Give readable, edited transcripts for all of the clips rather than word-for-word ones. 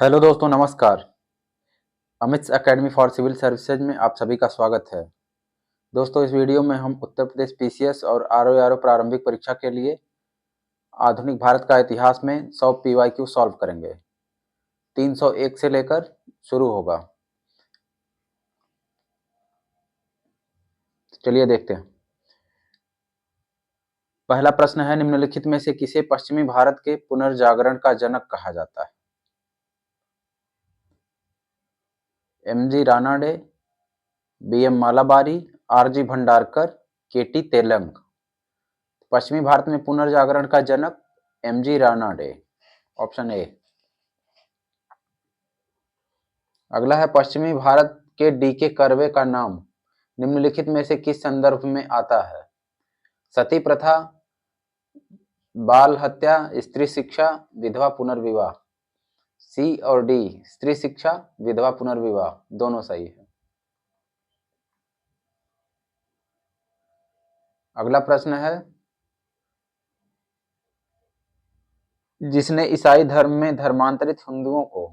Hello दोस्तों, नमस्कार। अमित्स academy for civil services में आप सभी का स्वागत है। दोस्तों, इस वीडियो में हम उत्तर प्रदेश पीसीएस और आरओ प्रारंभिक परीक्षा के लिए आधुनिक भारत का इतिहास में 100 पीवाईक्यू सॉल्व करेंगे। 301 से लेकर शुरू होगा। चलिए देखते हैं। पहला प्रश्न है, निम्नलिखित में से किसे पश्चिमी भारत के पुनर्जागरण का जनक कहा जाता है? MG Ranade, BM Malabari, RG Bhandarkar, KT Telang. पश्चिमी भारत में पुनर्जागरण का जनक एमजी रानाडे, ऑप्शन ए। अगला है, पश्चिमी भारत के डीके कर्वे का नाम निम्नलिखित में से किस संदर्भ में आता है? सती प्रथा, बाल हत्या, स्त्री शिक्षा, विधवा पुनर्विवाह। सी और डी, स्त्री शिक्षा, विधवा पुनर्विवाह, दोनों सही है। अगला प्रश्न है, जिसने ईसाई धर्म में धर्मांतरित हिंदुओं को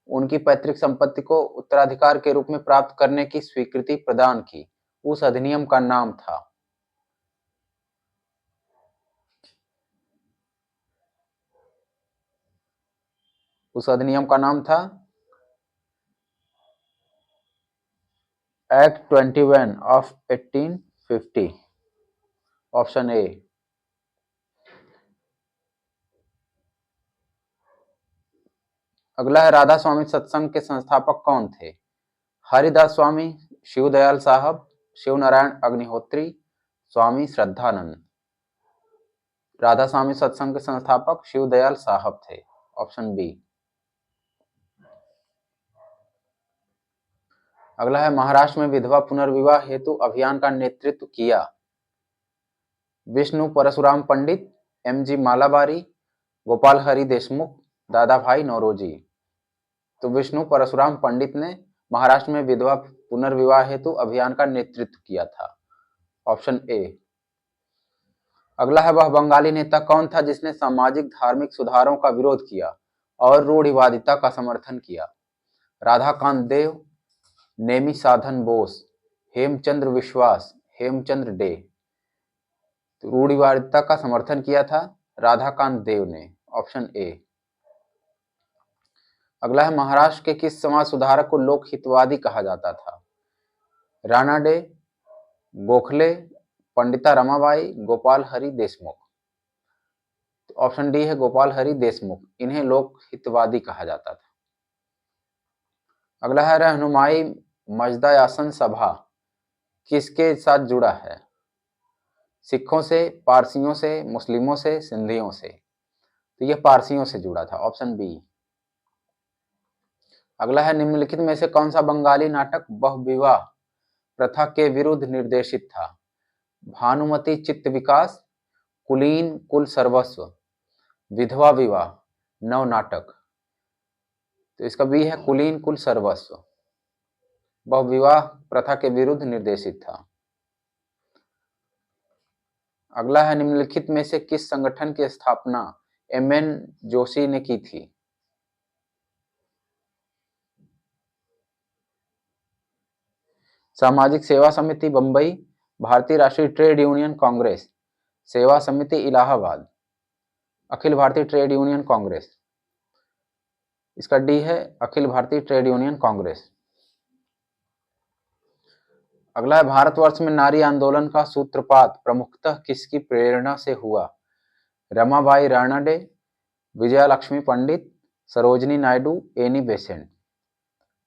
उनकी पैतृक संपत्ति को उत्तराधिकार के रूप में प्राप्त करने की स्वीकृति प्रदान की, उस अधिनियम का नाम था? उस अधिनियम का नाम था एक्ट 21 ऑफ 1850, ऑप्शन ए। अगला है, राधा स्वामी सत्संग के संस्थापक कौन थे? हरिदास स्वामी, शिवदयाल साहब, शिव नारायण अग्निहोत्री, स्वामी श्रद्धानंद। राधा स्वामी सत्संग के संस्थापक शिवदयाल साहब थे, ऑप्शन बी। अगला है, महाराष्ट्र में विधवा पुनर्विवाह हेतु अभियान का नेतृत्व किया? विष्णु परशुराम पंडित, एमजी मालाबारी, गोपाल हरि देशमुख, दादा भाई नौरोजी। तो विष्णु परशुराम पंडित ने महाराष्ट्र में विधवा पुनर्विवाह हेतु अभियान का नेतृत्व किया था, ऑप्शन ए। अगला है, वह बंगाली नेता कौन था जिसने सामाजिक धार्मिक सुधारों का विरोध किया और रूढ़िवादिता का समर्थन किया? राधाकांत देव, नेमी साधन बोस, हेमचंद्र विश्वास, हेमचंद्र डे। तो रूढ़िवादिता का समर्थन किया था राधाकांत देव ने, ऑप्शन ए। अगला है, महाराष्ट्र के किस समाज सुधारक को लोक हितवादी कहा जाता था? रानाडे, गोखले, पंडिता रमाबाई, गोपाल हरि देशमुख। तो ऑप्शन डी है गोपाल हरि देशमुख, इन्हें लोक हितवादी कहा जाता था। अगला है, रहनुमाई मजदा-ए-आसन सभा किसके साथ जुड़ा है? सिखों से, पारसियों से, मुस्लिमों से, सिंधियों से। तो यह पारसियों से जुड़ा था, ऑप्शन बी। अगला है, निम्नलिखित में से कौन सा बंगाली नाटक बहुविवाह प्रथा के विरुद्ध निर्देशित था? भानुमति चित्त विकास, कुलीन कुल सर्वस्व, विधवा विवाह, नव नाटक। तो इसका बी है कुलीन कुल सर्वस्व, बहुविवाह प्रथा के विरुद्ध निर्देशित था। अगला है, निम्नलिखित में से किस संगठन की स्थापना एमएन जोशी ने की थी? सामाजिक सेवा समिति बंबई, भारतीय राष्ट्रीय ट्रेड यूनियन कांग्रेस, सेवा समिति इलाहाबाद, अखिल भारतीय ट्रेड यूनियन कांग्रेस। इसका डी है अखिल भारतीय ट्रेड यूनियन कांग्रेस। अगला है, भारतवर्ष में नारी आंदोलन का सूत्रपात प्रमुखतः किसकी प्रेरणा से हुआ? Ramabai Ranade, Vijaya Lakshmi Pandit, Sarojini Naidu, Annie Besant.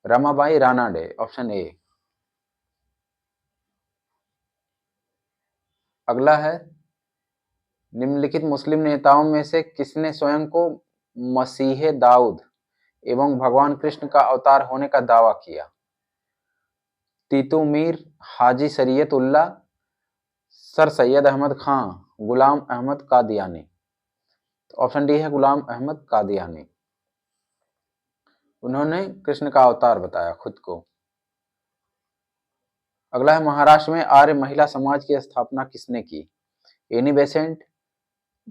Ramabai Ranade, option A. अगला है, निम्नलिखित मुस्लिम नेताओं में से किसने स्वयं को मसीहे दाऊद एवं भगवान कृष्ण का अवतार होने का दावा किया? तीतू मीर, हाजी शरीयत उल्लाह, सर सैयद अहमद खां, गुलाम अहमद कादियानी। तो ऑप्शन डी है गुलाम अहमद कादियानी, उन्होंने कृष्ण का अवतार बताया खुद को। अगला है, महाराष्ट्र में आर्य महिला समाज की स्थापना किसने की? एनी बेसेंट,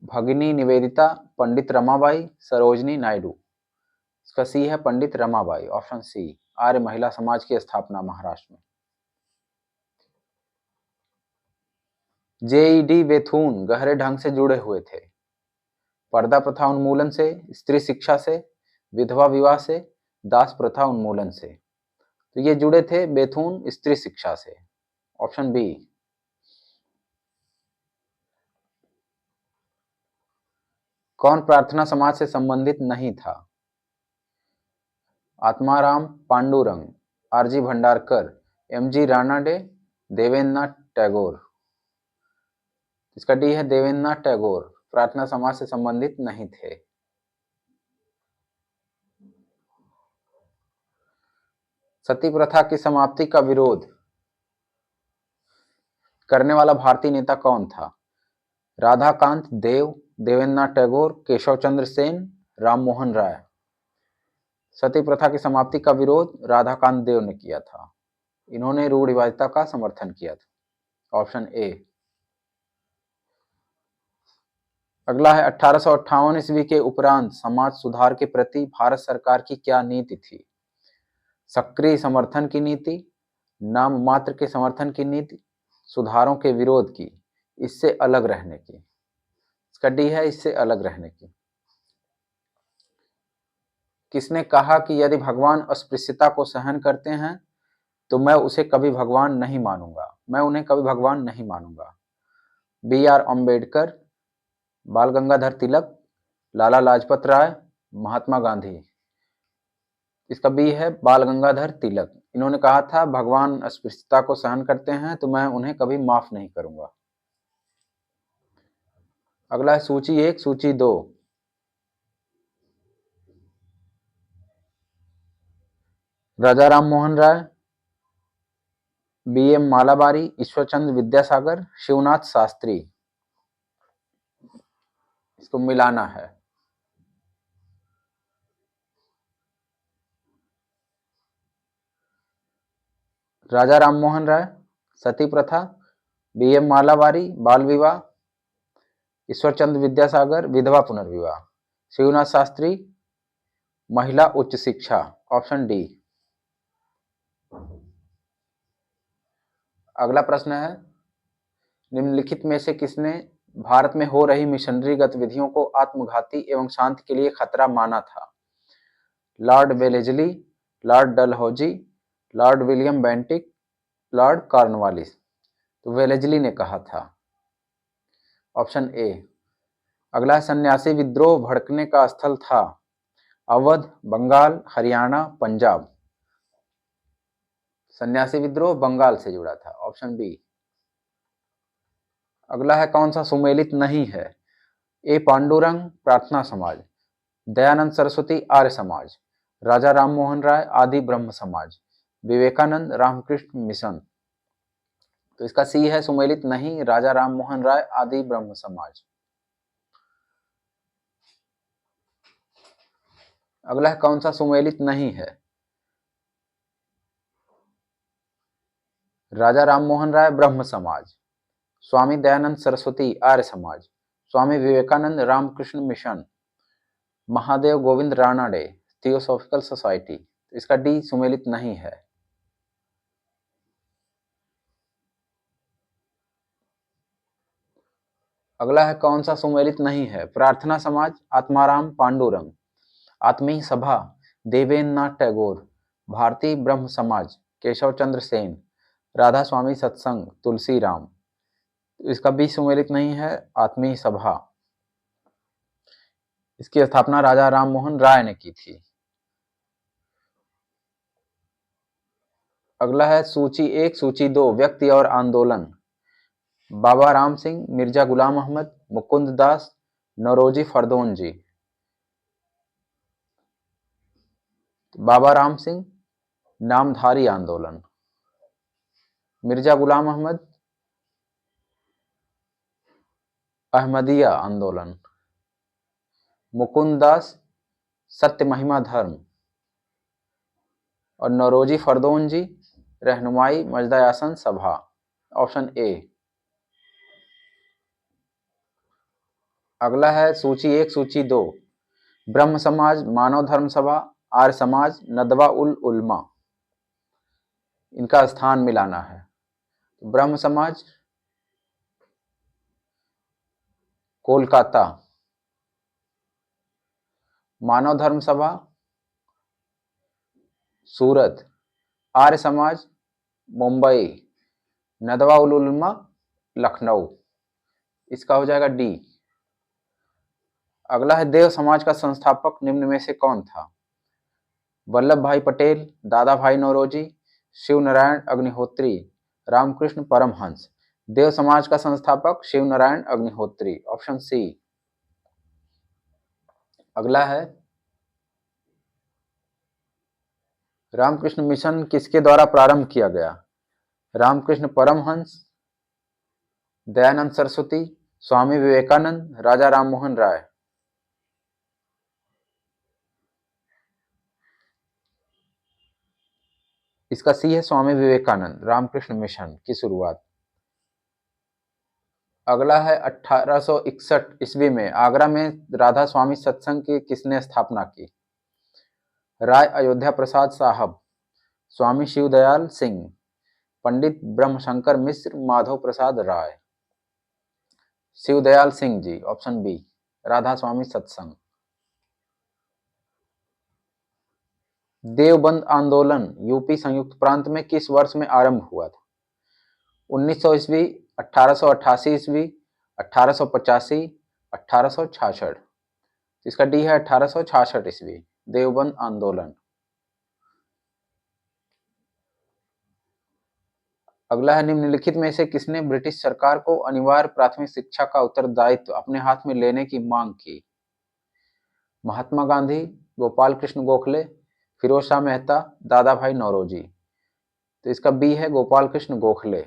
भगिनी निवेदिता, पंडित रमाबाई, सरोजनी नायडू। इसका सी है पंडित रमाबाई, ऑप्शन सी। आर्य महिला समाज की स्थापना महाराष्ट्र में। जेईडी बेथुन गहरे ढंग से जुड़े हुए थे। पर्दा प्रथा उन्मूलन से, स्त्री शिक्षा से, विधवा विवाह से, दास प्रथा उन्मूलन से। तो ये जुड़े थे बेथुन स्त्री शिक्षा से, ऑप्शन बी। कौन प्रार्थना समाज से संबंधित नहीं था? Atmaram Pandurang, R G Bhandarkar, M G Ranade, Debendranath Tagore. इसका डी है देवेंद्रनाथ टैगोर, प्रार्थना समाज से संबंधित नहीं थे। सती प्रथा की समाप्ति का विरोध करने वाला भारतीय नेता कौन था? राधाकांत देव, देवेंद्रनाथ टैगोर, केशव चंद्र सेन, राम मोहन राय। सती प्रथा की समाप्ति का विरोध राधाकांत देव ने किया था। इन्होंने रूढ़िवादिता का समर्थन किया था, ऑप्शन ए। अगला है 1858 ईस्वी के उपरांत समाज सुधार के प्रति भारत सरकार की क्या नीति थी? सक्रिय समर्थन की नीति, नाम मात्र के समर्थन की नीति, सुधारों के विरोध की, इससे अलग रहने की। इसका डी है इससे अलग रहने की। किसने कहा कि यदि भगवान अस्पृश्यता को सहन करते हैं तो मैं उसे कभी भगवान नहीं मानूंगा, मैं उन्हें कभी भगवान नहीं मानूंगा? बी आर अम्बेडकर, बाल गंगाधर तिलक, लाला लाजपत राय, महात्मा गांधी। इसका बी है बाल गंगाधर तिलक। इन्होंने कहा था भगवान अस्पृश्यता को सहन करते हैं तो मैं उन्हें कभी माफ नहीं करूंगा। अगला है सूची 1, सूची 2। राजा राम मोहन राय, बी एम मालाबारी, ईश्वरचंद्र विद्यासागर, शिवनाथ शास्त्री। इसको मिलाना है। राजा राम मोहन राय, सती प्रथा, बी एम मालाबारी, बाल विवाह, ईश्वरचंद्र विद्यासागर, विधवा पुनर्विवाह, शिवनाथ शास्त्री, महिला उच्च शिक्षा, ऑप्शन डी। अगला प्रश्न है निम्नलिखित में से किसने भारत में हो रही मिशनरी गतिविधियों को आत्मघाती एवं शांति के लिए खतरा माना था? Lord Wellesley, Lord Dalhousie, Lord William Bentinck, Lord Cornwallis. तो वेलेजली ने कहा था, ऑप्शन ए। अगला सन्यासी विद्रोह भड़कने का स्थल था अवध, बंगाल, हरियाणा, पंजाब। सन्यासी विद्रोह बंगाल से जुड़ा था, ऑप्शन बी। अगला है कौन सा सुमेलित नहीं है? ए पांडुरंग प्रार्थना समाज, दयानंद सरस्वती आर्य समाज, राजा राम मोहन राय आदि ब्रह्म समाज, विवेकानंद रामकृष्ण मिशन। तो इसका सी है सुमेलित नहीं, राजा राम मोहन राय आदि ब्रह्म समाज। अगला है कौन सा सुमेलित नहीं है? राजा राम मोहन राय ब्रह्म समाज, Swami Dayanand Saraswati Arya Samaj, Swami Vivekananda Ramakrishna Mission, Mahadev Govind Ranade Theosophical Society. तो इसका डी सुमेलित नहीं है। अगला है कौन सा सुमेलित नहीं है? प्रार्थना समाज, आत्माराम पांडुरंग, आत्मीय सभा, देवेंद्रनाथ टैगोर, भारतीय ब्रह्म समाज, केशव चंद्र सेन, राधा स्वामी सत्संग, तुलसी राम। तो इसका भी सुमेलित नहीं है, आत्मीय सभा। इसकी स्थापना राजा राम मोहन राय ने की थी। अगला है सूची 1, सूची 2 व्यक्ति और आंदोलन। बाबा राम सिंह, मिर्जा गुलाम अहमद, मुकुंद दास, नौरोजी फरदौन जी। बाबा राम सिंह नामधारी आंदोलन, मिर्जा गुलाम अहमद अहमदिया आंदोलन, मुकुंद दास सत्य महिमा धर्म और नौरोजी फरदौन जी रहनुमाई मजदा-ए-आसन सभा, ऑप्शन ए। अगला है सूची 1, सूची 2 ब्रह्म समाज, मानव धर्म सभा, आर्य समाज, नदवा उल उलमा, इनका स्थान मिलाना है। ब्रह्म समाज कोलकाता, मानव धर्म सभा सूरत, आर्य समाज मुंबई, नदवा उल उलमा लखनऊ, इसका हो जाएगा डी। अगला है देव समाज का संस्थापक निम्न में से कौन था? वल्लभ भाई पटेल, दादा भाई नौरोजी, शिव नारायण अग्निहोत्री, रामकृष्ण परमहंस। देव समाज का संस्थापक शिव नारायण अग्निहोत्री, ऑप्शन सी। अगला है रामकृष्ण मिशन किसके द्वारा प्रारंभ किया गया? रामकृष्ण परमहंस, दयानंद सरस्वती, स्वामी विवेकानंद, राजा राममोहन राय। इसका सी है स्वामी विवेकानंद, रामकृष्ण मिशन की शुरुआत। अगला है 1861 ईस्वी में आगरा में राधा स्वामी सत्संग की किसने स्थापना की? राय अयोध्या प्रसाद साहब, स्वामी शिवदयाल सिंह, पंडित ब्रह्मशंकर मिश्र, माधव प्रसाद राय। शिवदयाल सिंह जी, ऑप्शन बी, राधा स्वामी सत्संग। देवबंद आंदोलन यूपी संयुक्त प्रांत में किस वर्ष में आरंभ हुआ था? 1900 ईस्वी, 1888 ईस्वी, 1885, 1866। इसका डी है 1866 ईस्वी, देवबंद आंदोलन। अगला है निम्नलिखित में से किसने ब्रिटिश सरकार को अनिवार्य प्राथमिक शिक्षा का उत्तरदायित्व अपने हाथ में लेने की मांग की? महात्मा गांधी, गोपाल कृष्ण गोखले, फिरोज शाह मेहता, दादा भाई नौरोजी। तो इसका बी है गोपाल कृष्ण गोखले।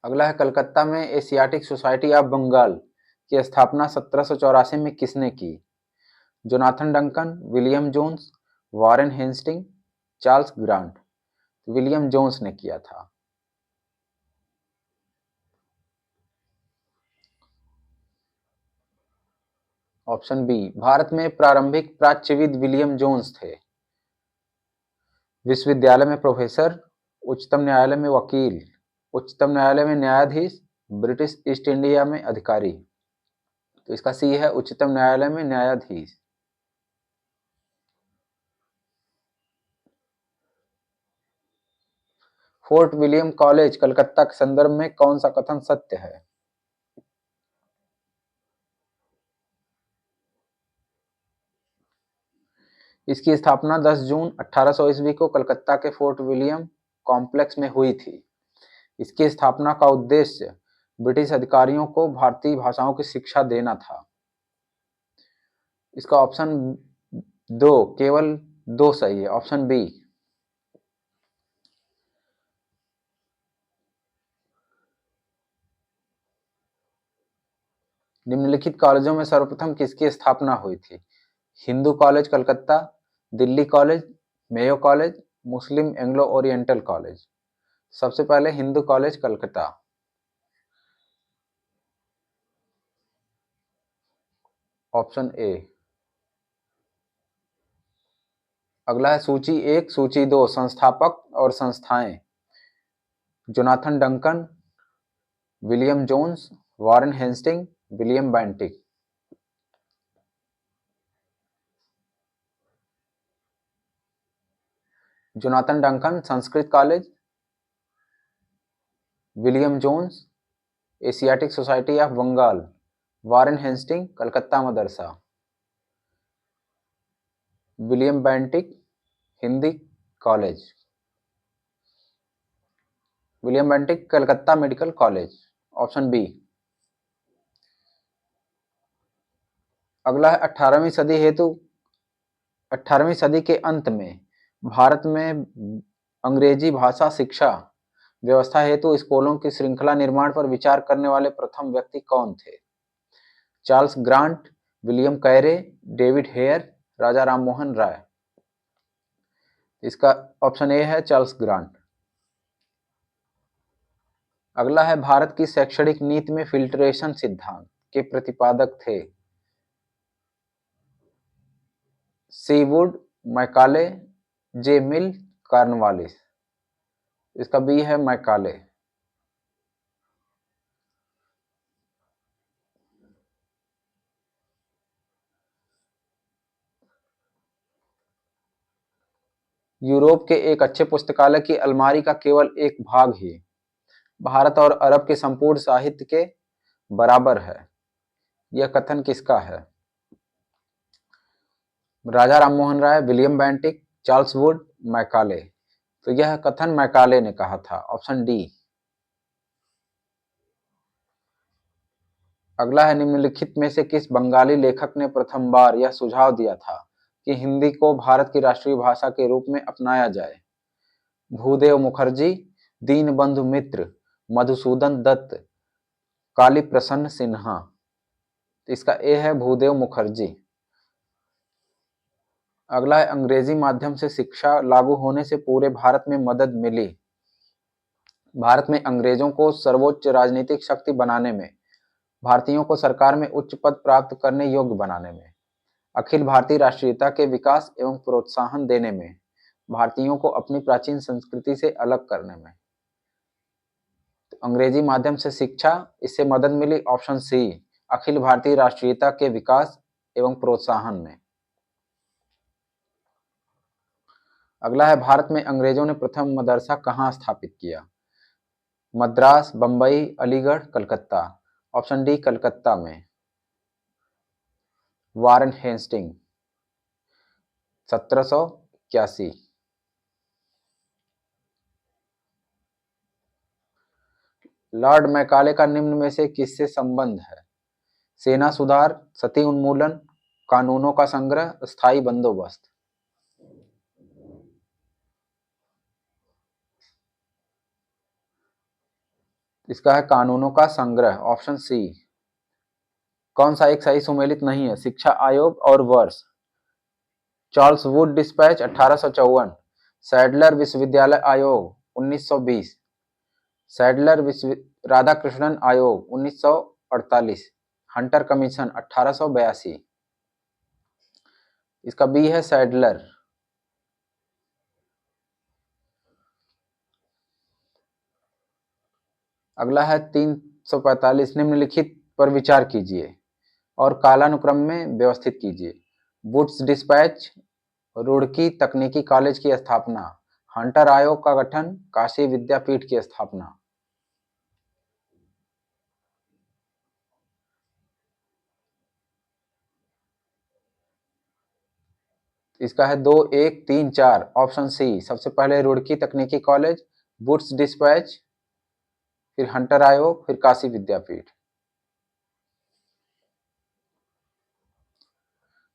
अगला है कलकत्ता में एशियाटिक सोसाइटी ऑफ बंगाल की स्थापना 1784 में किसने की? Jonathan Duncan, William Jones, Warren Hasting, Charles Grant. William Jones ने किया था। ऑप्शन बी, भारत में प्रारंभिक प्राच्यविद विलियम जोन्स थे। विश्वविद्यालय में प्रोफेसर, उच्चतम न्यायालय में वकील, उच्चतम न्यायालय में न्यायाधीश, ब्रिटिश ईस्ट इंडिया में अधिकारी। तो इसका सी है उच्चतम न्यायालय में न्यायाधीश। फोर्ट विलियम कॉलेज कलकत्ता के संदर्भ में कौन सा कथन सत्य है? इसकी स्थापना 10 जून 1800 ईस्वी को कलकत्ता के फोर्ट विलियम कॉम्प्लेक्स में हुई थी। इसकी स्थापना का उद्देश्य ब्रिटिश अधिकारियों को भारतीय भाषाओं की शिक्षा देना था। इसका ऑप्शन दो, केवल दो सही है, ऑप्शन बी। निम्नलिखित कॉलेजों में सर्वप्रथम किसकी स्थापना हुई थी? Hindu College Calcutta, Delhi College, Mayo College, Muslim Anglo Oriental College. सबसे पहले Hindu College Calcutta, option A. अगला है सूची 1, सूची 2 संस्थापक और संस्थाएं। Jonathan Duncan, William Jones, Warren Hasting, William Bentinck. Jonathan Duncan Sanskrit College, William Jones Asiatic Society of Bengal, Warren Hasting Calcutta madrasa, William Bentinck Hindi College, William Bentinck Calcutta Medical College, option B. अगला है 18वीं सदी हेतु 18वीं सदी के अंत में भारत में अंग्रेजी भाषा शिक्षा व्यवस्था हेतु स्कूलों की श्रृंखला निर्माण पर विचार करने वाले प्रथम व्यक्ति कौन थे? Charles Grant, William Carey, David Hare, Raja Rammohan Roy. इसका ऑप्शन ए है चार्ल्स ग्रांट। अगला है भारत की शैक्षणिक नीति में फिल्ट्रेशन सिद्धांत के प्रतिपादक थे? सीवुड, मैकाले, जे मिल, कार्नवालिस। इसका बी है मैकाले। यूरोप के एक अच्छे पुस्तकालय की अलमारी का केवल एक भाग ही भारत और अरब के संपूर्ण साहित्य के बराबर है। यह कथन किसका है? Raja Rammohan Roy, William Bentinck, Charles Wood, Macaulay. तो यह कथन मैकाले ने कहा था, ऑप्शन डी। अगला है, निम्नलिखित में से किस बंगाली लेखक ने प्रथम बार यह सुझाव दिया था कि हिंदी को भारत की राष्ट्रीय भाषा के रूप में अपनाया जाए? भूदेव मुखर्जी, दीनबंधु मित्र, मधुसूदन दत्त, काली प्रसन्न सिन्हा। इसका ए है भूदेव मुखर्जी। अगला है, अंग्रेजी माध्यम से शिक्षा लागू होने से पूरे भारत में मदद मिली। भारत में अंग्रेजों को सर्वोच्च राजनीतिक शक्ति बनाने में, भारतीयों को सरकार में उच्च पद प्राप्त करने योग्य बनाने में, अखिल भारतीय राष्ट्रीयता के विकास एवं प्रोत्साहन देने में, भारतीयों को अपनी प्राचीन संस्कृति से अलग करने में। तो अंग्रेजी माध्यम से शिक्षा, इससे मदद मिली, ऑप्शन सी, अखिल भारतीय राष्ट्रीयता के विकास एवं प्रोत्साहन में। अगला है, भारत में अंग्रेजों ने प्रथम मदरसा कहाँ स्थापित किया? मद्रास, बंबई, अलीगढ़, कलकत्ता। ऑप्शन डी, कलकत्ता में। Warren Hasting, 1781। लॉर्ड मैकाले का निम्न में से किससे संबंध है? सेना सुधार, सती उन्मूलन, कानूनों का संग्रह, स्थायी बंदोबस्त। इसका है कानूनों का संग्रह, ऑप्शन सी। कौन सा एक सही सुमेलित नहीं है? शिक्षा आयोग और वर्ष। चार्ल्स वुड डिस्पैच 1854, सैडलर विश्वविद्यालय आयोग 1920, सैडलर विश्व राधाकृष्णन आयोग 1948, हंटर कमीशन 1882। इसका बी है सैडलर। अगला है 345, निम्नलिखित पर विचार कीजिए और कालानुक्रम में व्यवस्थित कीजिए। वुड्स डिस्पैच, रुड़की तकनीकी कॉलेज की स्थापना, हंटर आयोग का गठन, काशी विद्यापीठ की स्थापना। इसका है 2, 1, 3, 4, ऑप्शन सी। सबसे पहले रुड़की तकनीकी कॉलेज, वुड्स डिस्पैच, फिर हंटर आयोग, फिर काशी विद्यापीठ।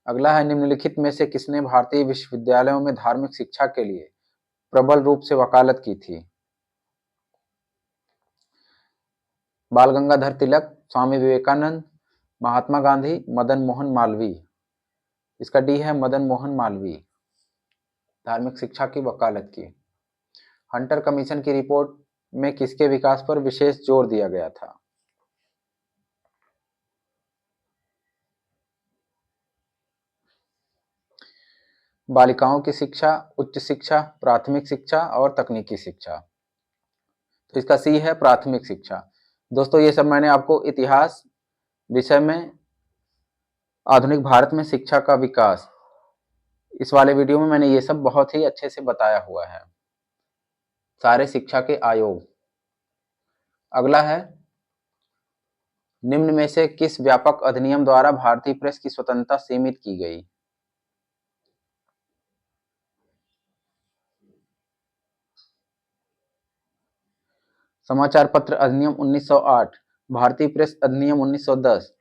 अगला है, निम्नलिखित में से किसने भारतीय विश्वविद्यालयों में धार्मिक शिक्षा के लिए प्रबल रूप से वकालत की थी? बाल गंगाधर तिलक, स्वामी विवेकानंद, महात्मा गांधी, मदन मोहन मालवीय। इसका डी है मदन मोहन मालवीय। धार्मिक शिक्षा की वकालत की। हंटर कमीशन की रिपोर्ट में किसके विकास पर विशेष जोर दिया गया था? बालिकाओं की शिक्षा, उच्च शिक्षा, प्राथमिक शिक्षा और तकनीकी शिक्षा। तो इसका सी है प्राथमिक शिक्षा। दोस्तों, ये सब मैंने आपको इतिहास विषय में आधुनिक भारत में शिक्षा का विकास, इस वाले वीडियो में मैंने ये सब बहुत ही अच्छे से बताया हुआ है, सारे शिक्षा के आयोग। अगला है, निम्न में से किस व्यापक अधिनियम द्वारा भारतीय प्रेस की स्वतंत्रता सीमित की गई? समाचार पत्र अधिनियम 1908, भारतीय प्रेस अधिनियम 1910,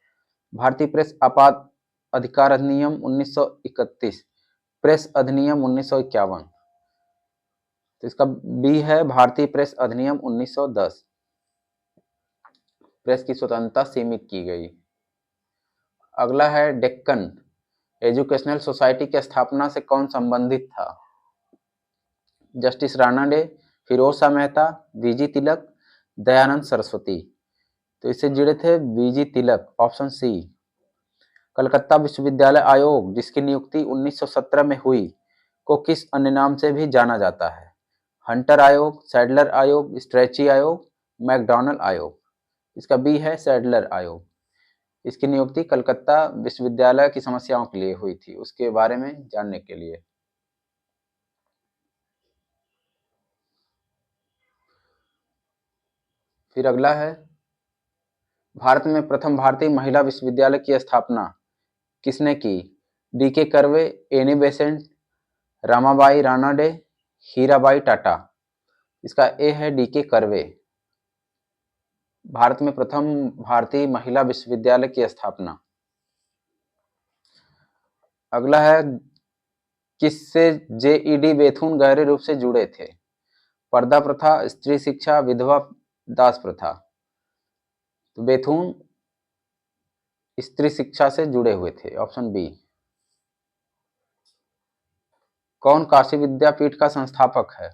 भारतीय प्रेस आपात अधिकार अधिनियम 1931, प्रेस अधिनियम 1951। तो इसका बी है भारतीय प्रेस अधिनियम 1910। प्रेस की स्वतंत्रता सीमित की गई। अगला है, डेक्कन एजुकेशनल सोसाइटी की स्थापना से कौन संबंधित था? Justice Ranade, Firoz Shah Mehta, VG Tilak, Dayanand Saraswati. तो इससे जुड़े थे VG Tilak, option C. Calcutta विश्वविद्यालय आयोग, जिसकी नियुक्ति 1917 में हुई, को किस अन्य नाम से भी जाना जाता है? हंटर आयोग, सैडलर आयोग, स्ट्रेची आयोग, मैकडॉनल्ड आयोग। इसका बी है सैडलर आयोग। इसकी नियुक्ति कलकत्ता विश्वविद्यालय की समस्याओं के लिए हुई थी, उसके बारे में जानने के लिए। फिर अगला है, भारत में प्रथम भारतीय महिला विश्वविद्यालय की स्थापना किसने की? डी के curve, Annie Besant, Ramabai Ranade, Hirabai Tata. इसका ए है डी के कर्वे। भारत में प्रथम भारतीय महिला विश्वविद्यालय की स्थापना। अगला है, किससे जेईडी बेथुन गहरे रूप से जुड़े थे? पर्दा प्रथा, स्त्री शिक्षा, विधवा दास प्रथा। तो बेथुन स्त्री शिक्षा से जुड़े हुए थे, ऑप्शन बी। कौन काशी विद्यापीठ का संस्थापक है?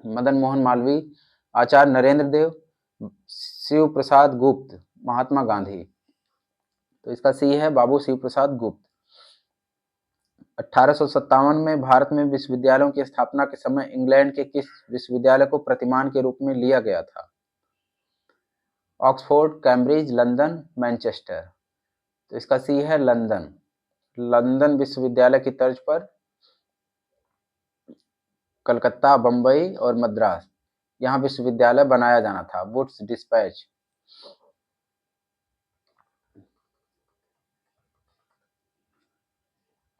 मदन मोहन मालवीय, आचार्य नरेंद्र देव, शिव प्रसाद गुप्त, महात्मा गांधी। तो इसका सी है बाबू शिव प्रसाद गुप्त। 1857 में भारत में विश्वविद्यालयों की स्थापना के समय इंग्लैंड के किस विश्वविद्यालय को प्रतिमान के रूप में लिया गया था? Oxford, Cambridge, London, Manchester. तो इसका सी है लंदन। लंदन विश्वविद्यालय की तर्ज पर कलकत्ता, बंबई और मद्रास, यहाँ विश्वविद्यालय बनाया जाना था। Woods dispatch.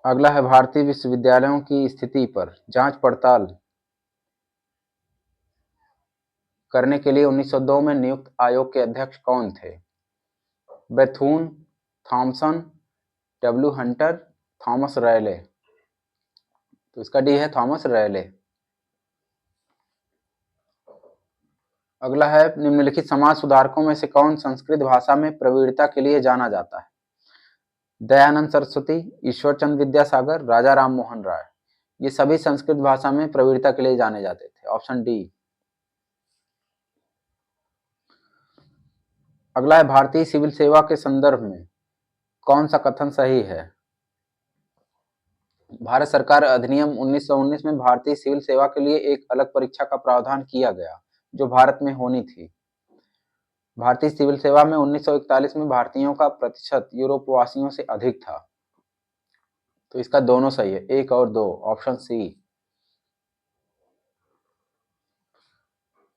अगला है, भारतीय विश्वविद्यालयों की स्थिति पर जांच पड़ताल करने के लिए 1902 में नियुक्त आयोग के अध्यक्ष कौन थे? Bethune, Thomson, W Hunter, Thomas Raleigh. तो इसका डी है थॉमस रैले। अगला है, निम्नलिखित समाज सुधारकों में से कौन संस्कृत भाषा में प्रवीणता के लिए जाना जाता है? दयानंद सरस्वती, ईश्वरचंद विद्यासागर, राजा राम मोहन राय। ये सभी संस्कृत भाषा में प्रवीणता के लिए जाने जाते थे, ऑप्शन डी। अगला है, भारतीय सिविल सेवा के संदर्भ में कौन सा कथन सही है? भारत सरकार अधिनियम 1919 में भारतीय सिविल सेवा के लिए एक अलग परीक्षा का प्रावधान किया गया, जो भारत में होनी थी। भारतीय सिविल सेवा में 1941 में भारतीयों का प्रतिशत यूरोपवासियों से अधिक था। तो इसका दोनों सही है, एक और दो, ऑप्शन सी।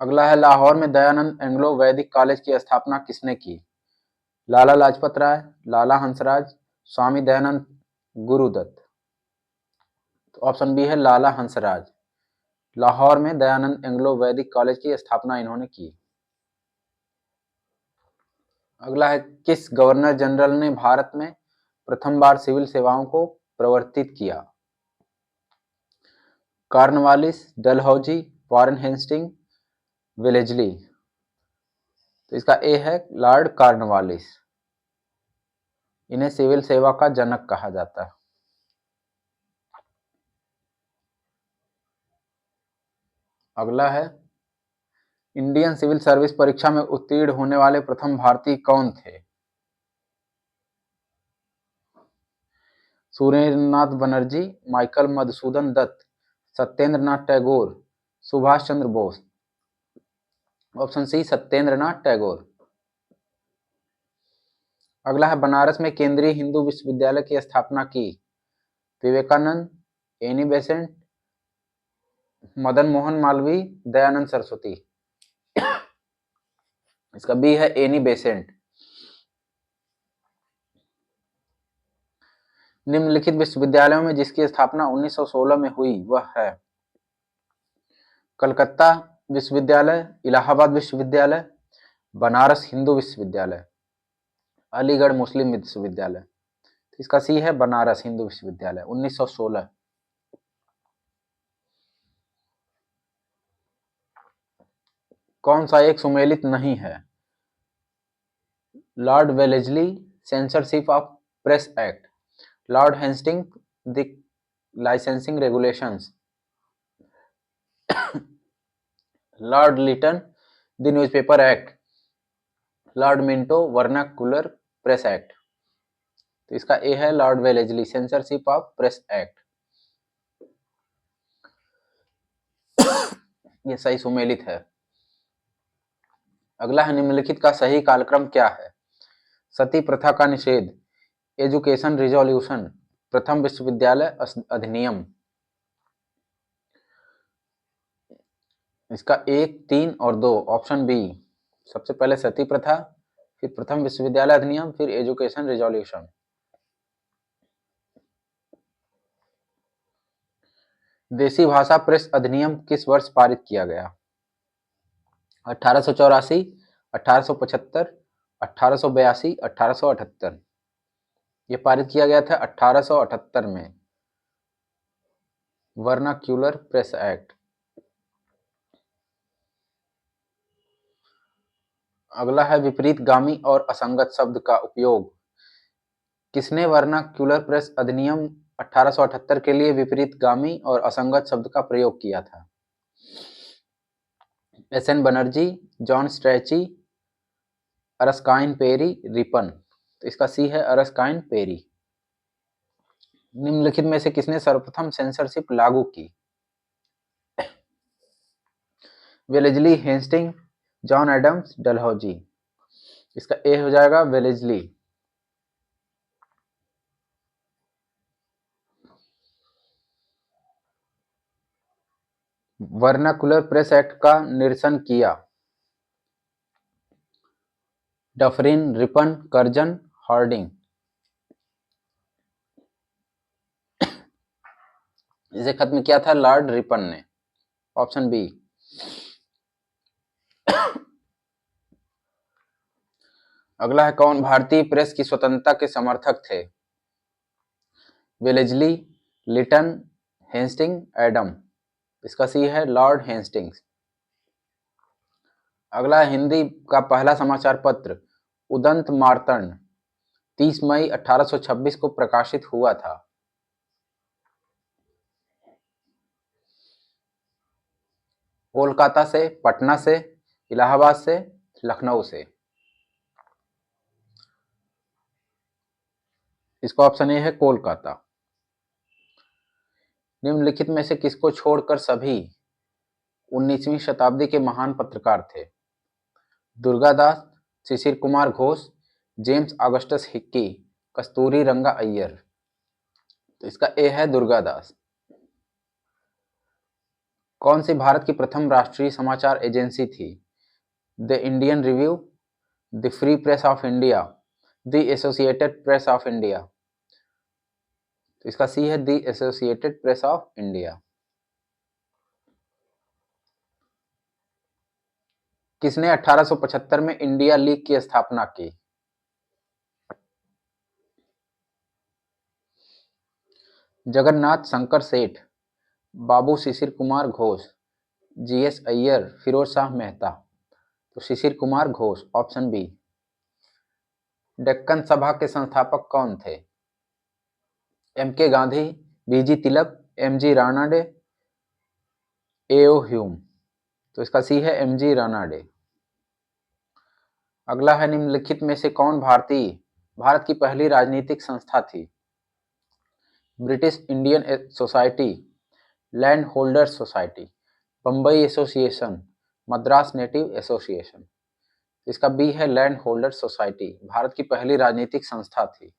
अगला है, लाहौर में दयानंद एंग्लो वैदिक कॉलेज की स्थापना किसने की? लाला लाजपत राय, लाला हंसराज, स्वामी दयानंद, गुरुदत्त। तो ऑप्शन बी है लाला हंसराज। लाहौर में दयानंद एंग्लो वैदिक कॉलेज की स्थापना इन्होंने की। अगला है, किस गवर्नर जनरल ने भारत में प्रथम बार सिविल सेवाओं को प्रवर्तित किया? Cornwallis, Dalhousie, Warren Hasting, Wellesley. तो इसका ए है लॉर्ड कॉर्नवालिस। इन्हें सिविल सेवा का जनक कहा जाता है। अगला है, इंडियन सिविल सर्विस परीक्षा में उत्तीर्ण होने वाले प्रथम भारतीय कौन थे? Surendranath Banerjee, Michael Madhusudan Dutt, Satyendranath Tagore, Subhash Chandra Bose. Option C Satyendranath Tagore. अगला है, बनारस में केंद्रीय हिंदू विश्वविद्यालय की स्थापना की? Vivekananda, Annie Besant, Madan Mohan Malviya, Dayanand Saraswati. इसका बी है एनी बेसेंट। निम्नलिखित विश्वविद्यालयों में जिसकी स्थापना 1916 में हुई वह है? कलकत्ता विश्वविद्यालय, इलाहाबाद विश्वविद्यालय, बनारस हिंदू विश्वविद्यालय, अलीगढ़ मुस्लिम विश्वविद्यालय। इसका सी है बनारस हिंदू विश्वविद्यालय, 1916। कौन सा एक सुमेलित नहीं है? Lord Wellesley, censorship of press act, Lord Hasting, the licensing regulations, Lord Lytton, the newspaper act, Lord Minto vernacular press act. तो इसका ए है Lord Wellesley censorship of press act. ये सही सुमेलित है। अगला है निम्नलिखित का सही कालक्रम क्या है? सती प्रथा का निषेध, एजुकेशन रिजोल्यूशन, प्रथम विश्वविद्यालय अधिनियम। इसका 1, 3 और 2 ऑप्शन बी। सबसे पहले सती प्रथा, फिर प्रथम विश्वविद्यालय अधिनियम, फिर एजुकेशन रिजोल्यूशन। देसी भाषा प्रेस अधिनियम किस वर्ष पारित किया गया? 1884, 1875, 1882, 1878। ये पारित किया गया था 1878 में, वर्नाक्युलर प्रेस एक्ट। अगला है विपरीतगामी और असंगत शब्द का उपयोग किसने वर्नाक्युलर प्रेस अधिनियम 1878 के लिए विपरीतगामी और असंगत शब्द का प्रयोग किया था? SN. Banerjee, John Strachey, Erskine Perry, Ripon. तो इसका सी है अरस्काइन पेरी। निम्नलिखित में से किसने सर्वप्रथम सेंसरशिप लागू की? Wellesley, Hasting, John Adams, Dalhousie. इसका ए हो जाएगा वेलेजली। वर्नाकुलर प्रेस एक्ट का निरसन किया? Dufferin, Ripon, Curzon, Hardinge. इसे खत्म किया था लॉर्ड रिपन ने, ऑप्शन बी। अगला है कौन भारतीय प्रेस की स्वतंत्रता के समर्थक थे? Wellesley, Lytton, Hasting, Adam. इसका सी है लॉर्ड हेस्टिंग्स। अगला है हिंदी का पहला समाचार पत्र उदंत मार्तंड 30 मई 1826 को प्रकाशित हुआ था। कोलकाता से, पटना से, इलाहाबाद से, लखनऊ से। इसका ऑप्शन ए है कोलकाता। निम्नलिखित में से किसको छोड़कर सभी 19वीं शताब्दी के महान पत्रकार थे? Durgadas, Shishir Kumar Ghosh, James Augustus Hicky, Kasturi Ranga Iyer. तो इसका ए है दुर्गादास। कौन सी भारत की प्रथम राष्ट्रीय समाचार एजेंसी थी? The Indian review, the free press of India, the associated press of India. तो इसका सी है the associated press of India. किसने 1875 में इंडिया लीग की स्थापना की? जगन्नाथ शंकर सेठ, बाबू शिशिर कुमार घोष, जीएस अय्यर, फिरोज शाह मेहता। तो शिशिर कुमार घोष, ऑप्शन बी। डेक्कन सभा के संस्थापक कौन थे? एम के गांधी, बीजी तिलक, एम जी रानाडे, एओ ह्यूम। तो इसका सी है एम जी रानाडे। अगला है निम्नलिखित में से कौन भारत की पहली राजनीतिक संस्था थी? British Indian society, land holders society, Bombay association, Madras native association. इसका बी है लैंड होल्डर्स सोसाइटी, भारत की पहली राजनीतिक संस्था थी।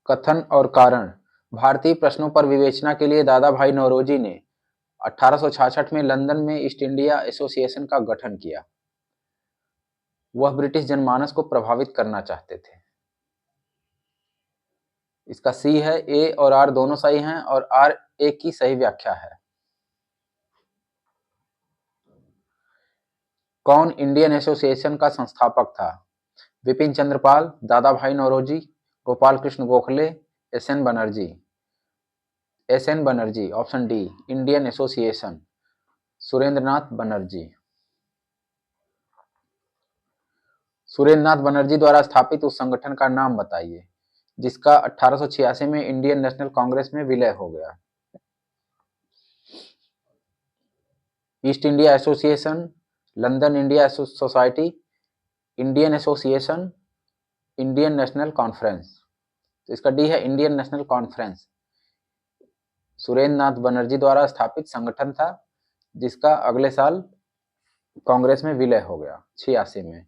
कथन और कारण भारतीय प्रश्नों पर विवेचना के लिए दादा भाई नौरोजी ने 1866 में लंदन में ईस्ट इंडिया एसोसिएशन का गठन किया। वह ब्रिटिश जनमानस को प्रभावित करना चाहते थे। इसका सी है, ए और आर दोनों सही हैं और आर एक की सही व्याख्या है। कौन इंडियन एसोसिएशन का संस्थापक था? विपिन चंद्र Pal, Dada Bhai Naoroji, Gopal Krishna Gokhale, S N. Banerjee. S N. Banerjee, option D. Indian Association, Surendranath Banerjee. Surendranath Banerjee द्वारा स्थापित उस संगठन का नाम बताइए जिसका 1886 में इंडियन नेशनल कांग्रेस में विलय हो गया। East India association, London India society, Indian association, Indian national conference. तो इसका डी है Indian national conference. Surendra Nath Banerjee द्वारा स्थापित संगठन था जिसका अगले साल कांग्रेस में विलय हो गया 86 में।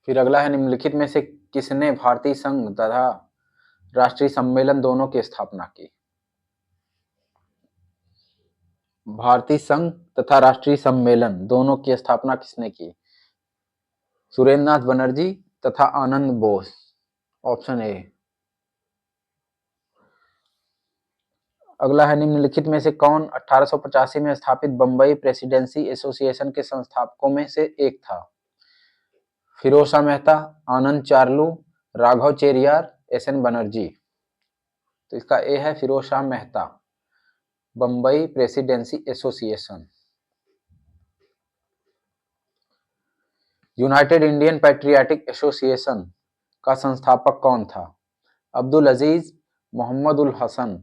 फिर अगला है निम्नलिखित में से किसने भारतीय संघ तथा राष्ट्रीय सम्मेलन दोनों की स्थापना की? भारतीय संघ तथा राष्ट्रीय सम्मेलन दोनों की स्थापना किसने की? सुरेंद्र नाथ बनर्जी तथा आनंद बोस। Option A. अगला है निम्नलिखित में से कौन 1885 में स्थापित बंबई प्रेसिडेंसी एसोसिएशन के संस्थापकों में से एक था? Firoz Shah Mehta, Anand Charlu, Raghava Chariar, S N Banerjee. तो इसका ए है Firoz Shah Mehta, Bombay Presidency Association. United Indian Patriotic Association का संस्थापक कौन था? अब्दुल अजीज, मोहम्मद उल हसन,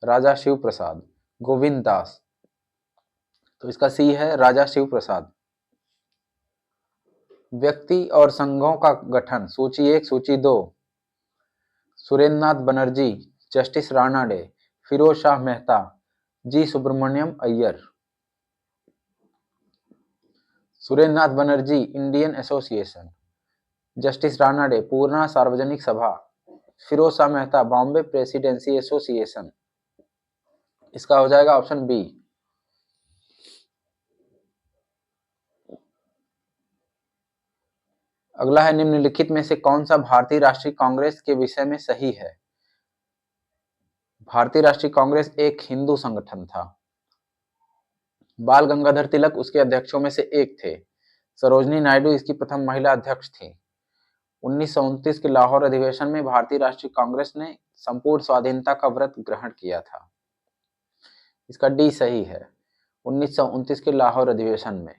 राजा शिव प्रसाद, गोविंद दास। तो इसका सी है राजा शिव प्रसाद। व्यक्ति और संघों का गठन, सूची 1, सूची 2। Surendra Nath Banerjee, Justice Ranade, Firoz Shah Mehta, G Subramania Iyer. Surendra Nath Banerjee Indian Association, Justice Ranade Poona Sarvajanik Sabha, Firoz Shah Mehta Bombay Presidency Association. इसका हो जाएगा ऑप्शन बी। अगला है निम्नलिखित में से कौन सा भारतीय राष्ट्रीय कांग्रेस के विषय में सही है? भारतीय राष्ट्रीय कांग्रेस एक हिंदू संगठन था। बाल गंगाधर तिलक उसके अध्यक्षों में से एक थे। सरोजनी नायडू इसकी प्रथम महिला अध्यक्ष थी। 1929 के लाहौर अधिवेशन में भारतीय राष्ट्रीय कांग्रेस ने संपूर्ण स्वाधीनता का व्रत ग्रहण किया था। इसका डी सही है। 1929 के लाहौर अधिवेशन में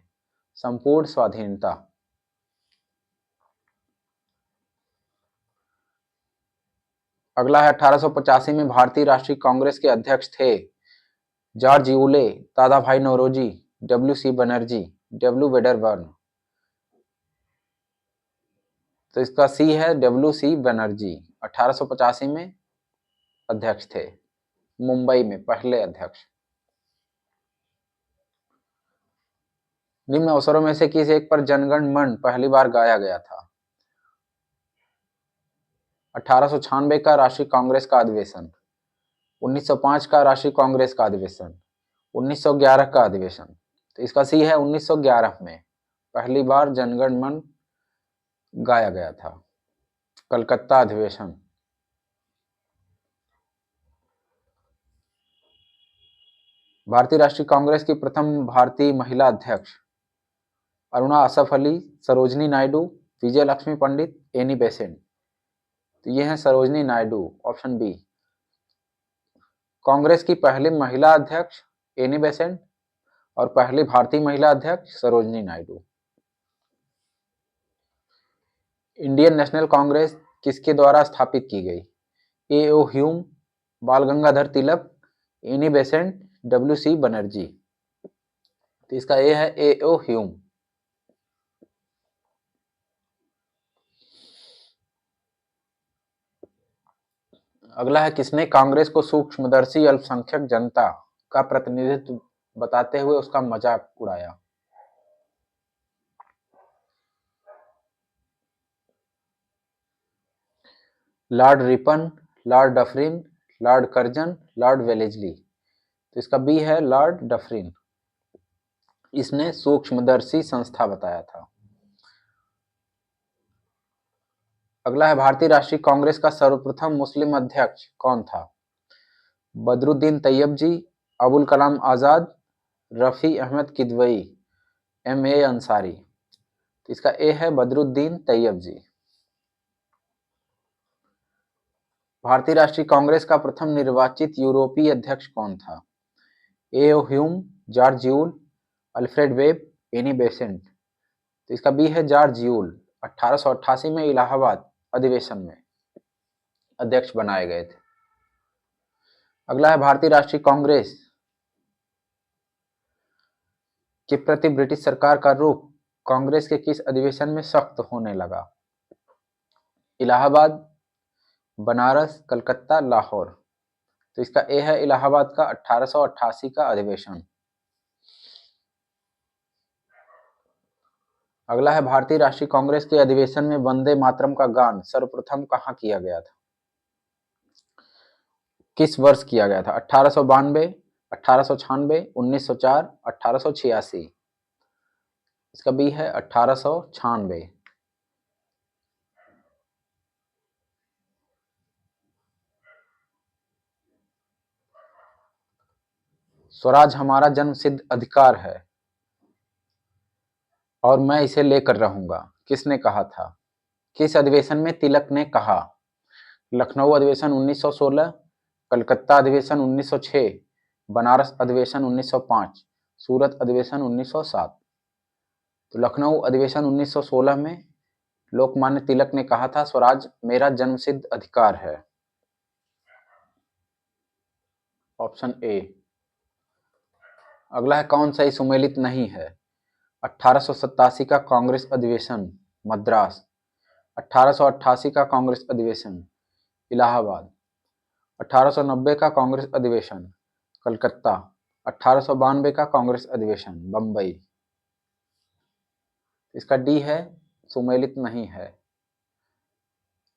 संपूर्ण स्वाधीनता। अगला है 1885 में भारतीय राष्ट्रीय कांग्रेस के अध्यक्ष थे George Yule, Dada Bhai Naoroji, W C Banerjee, W Wedderburn. तो इसका सी है डब्ल्यू सी बनर्जी। 1885 में अध्यक्ष थे, मुंबई में पहले अध्यक्ष। निम्न अवसरों में से किस एक पर जनगण मन पहली बार गाया गया था? 1896 का राष्ट्रीय कांग्रेस का अधिवेशन, 1905 का राष्ट्रीय कांग्रेस का अधिवेशन, 1911 का अधिवेशन। तो इसका सी है 1911 में पहली बार जनगण मन गाया गया था, कलकत्ता अधिवेशन। भारतीय राष्ट्रीय कांग्रेस की प्रथम भारतीय महिला अध्यक्ष अरुणा असफ अली, सरोजनी नायडू, विजय लक्ष्मी पंडित, एनी बेसेंट। तो ये है सरोजनी नायडू, ऑप्शन बी। कांग्रेस की पहली महिला अध्यक्ष एनी बेसेंट और पहली भारतीय महिला अध्यक्ष Sarojini Naidu. Indian National Congress किसके द्वारा स्थापित की गई? A O Hume, Bal Gangadhar Tilak, Annie Besant, W C Banerjee. तो इसका ए है ए ओ ह्यूम। अगला है किसने कांग्रेस को सूक्ष्मदर्शी अल्पसंख्यक जनता का प्रतिनिधित्व बताते हुए उसका मजाक उड़ाया? Lord Ripon, Lord Dufferin, Lord Curzon, Lord Wellesley. तो इसका बी है लॉर्ड डफरिन। इसने सूक्ष्मदर्शी संस्था बताया था। अगला है भारतीय राष्ट्रीय कांग्रेस का सर्वप्रथम मुस्लिम अध्यक्ष कौन था? बदरुद्दीन तैयब जी, अबुल कलाम आजाद, रफी अहमद किदवई, एम ए अंसारी। तो इसका ए है बदरुद्दीन तैयब जी। भारतीय राष्ट्रीय कांग्रेस का प्रथम निर्वाचित यूरोपीय अध्यक्ष कौन था? A O Hume, George Yule, Alfred Webb, Annie Besant. तो इसका बी है जॉर्ज यूल। 1888 में इलाहाबाद अधिवेशन में अध्यक्ष बनाए गए थे। अगला है भारतीय राष्ट्रीय कांग्रेस के प्रति ब्रिटिश सरकार का रुख कांग्रेस के किस अधिवेशन में सख्त होने लगा? इलाहाबाद, बनारस, कलकत्ता, लाहौर। तो इसका ए है इलाहाबाद का 1888 का अधिवेशन। अगला है भारतीय राष्ट्रीय कांग्रेस के अधिवेशन में वंदे मातरम का गान सर्वप्रथम कहाँ किया गया था? किस वर्ष किया गया था? 1892, 1896, 1904, 1886। इसका बी है 1896। स्वराज हमारा जन्मसिद्ध अधिकार है और मैं इसे लेकर रहूंगा, किसने कहा था? किस अधिवेशन में तिलक ने कहा? लखनऊ अधिवेशन 1916, कलकत्ता अधिवेशन 1906, बनारस अधिवेशन 1905, सूरत अधिवेशन 1907। तो लखनऊ अधिवेशन 1916 में लोकमान्य तिलक ने कहा था स्वराज मेरा जन्मसिद्ध अधिकार है। Option A. अगला है कौन सा सुमेलित नहीं है? 1887 का कांग्रेस अधिवेशन मद्रास, 1888 का कांग्रेस अधिवेशन इलाहाबाद, 1890 का कांग्रेस अधिवेशन कलकत्ता, 1892 का कांग्रेस अधिवेशन बंबई। इसका डी है सुमेलित नहीं है,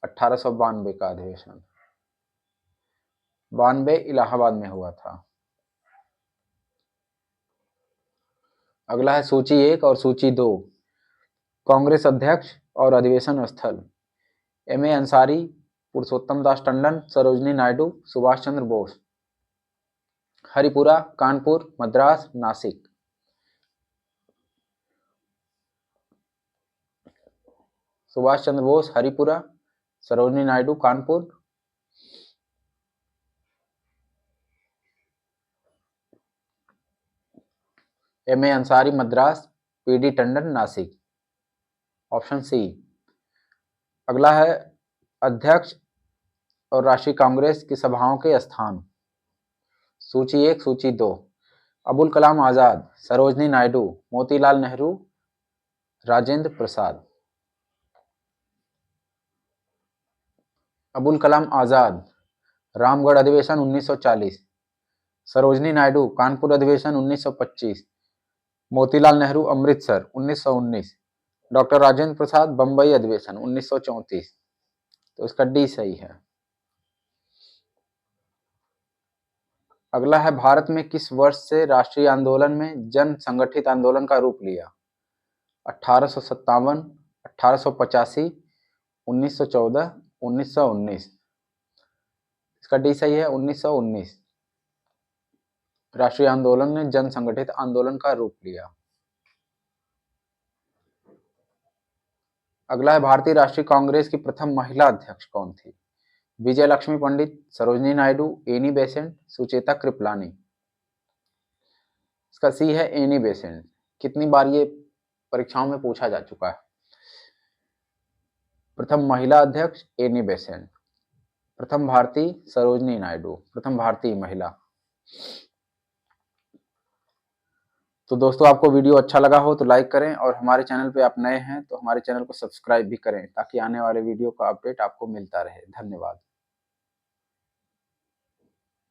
1892 का अधिवेशन। 92 इलाहाबाद में हुआ था। अगला है सूची 1 और सूची 2। कांग्रेस अध्यक्ष और अधिवेशन स्थल। M A Ansari, Purushottam Das Tandon, Sarojini Naidu, Subhash Chandra Bose. Haripura, Kanpur, Madras, Nasik. Subhash Chandra Bose Haripura, Sarojini Naidu Kanpur, M A Ansari Madras, P D Tandon Nasik. Option C. अगला है अध्यक्ष और राष्ट्रीय कांग्रेस की सभाओं के स्थान। सूची 1, सूची 2। अबुल कलाम आजाद, सरोजनी नायडू, मोतीलाल नेहरू, राजेंद्र प्रसाद। अबुल कलाम आजाद रामगढ़ अधिवेशन 1940, सरोजनी नायडू कानपुर अधिवेशन 1925, मोतीलाल नेहरू अमृतसर 1919, डॉक्टर राजेंद्र प्रसाद बंबई अधिवेशन 1934। तो इसका डी सही है। अगला है भारत में किस वर्ष से राष्ट्रीय आंदोलन में जन संगठित आंदोलन का रूप लिया? 1857, 1885, 1914, 1919। इसका डी सही है 1919। राष्ट्रीय आंदोलन ने जन संगठित आंदोलन का रूप लिया। अगला है भारतीय राष्ट्रीय कांग्रेस की प्रथम महिला अध्यक्ष कौन थी? विजय लक्ष्मी पंडित, सरोजनी नायडू, एनी बेसेंट, सुचेता कृपलानी। इसका सी है एनी बेसेंट। कितनी बार ये परीक्षाओं में पूछा जा चुका है। प्रथम महिला अध्यक्ष एनी बेसेंट, प्रथम भारतीय सरोजनी नायडू, प्रथम भारतीय महिला। तो दोस्तों आपको वीडियो अच्छा लगा हो तो लाइक करें और हमारे चैनल पे आप नए हैं तो हमारे चैनल को सब्सक्राइब भी करें ताकि आने वाले वीडियो का अपडेट आपको मिलता रहे। धन्यवाद।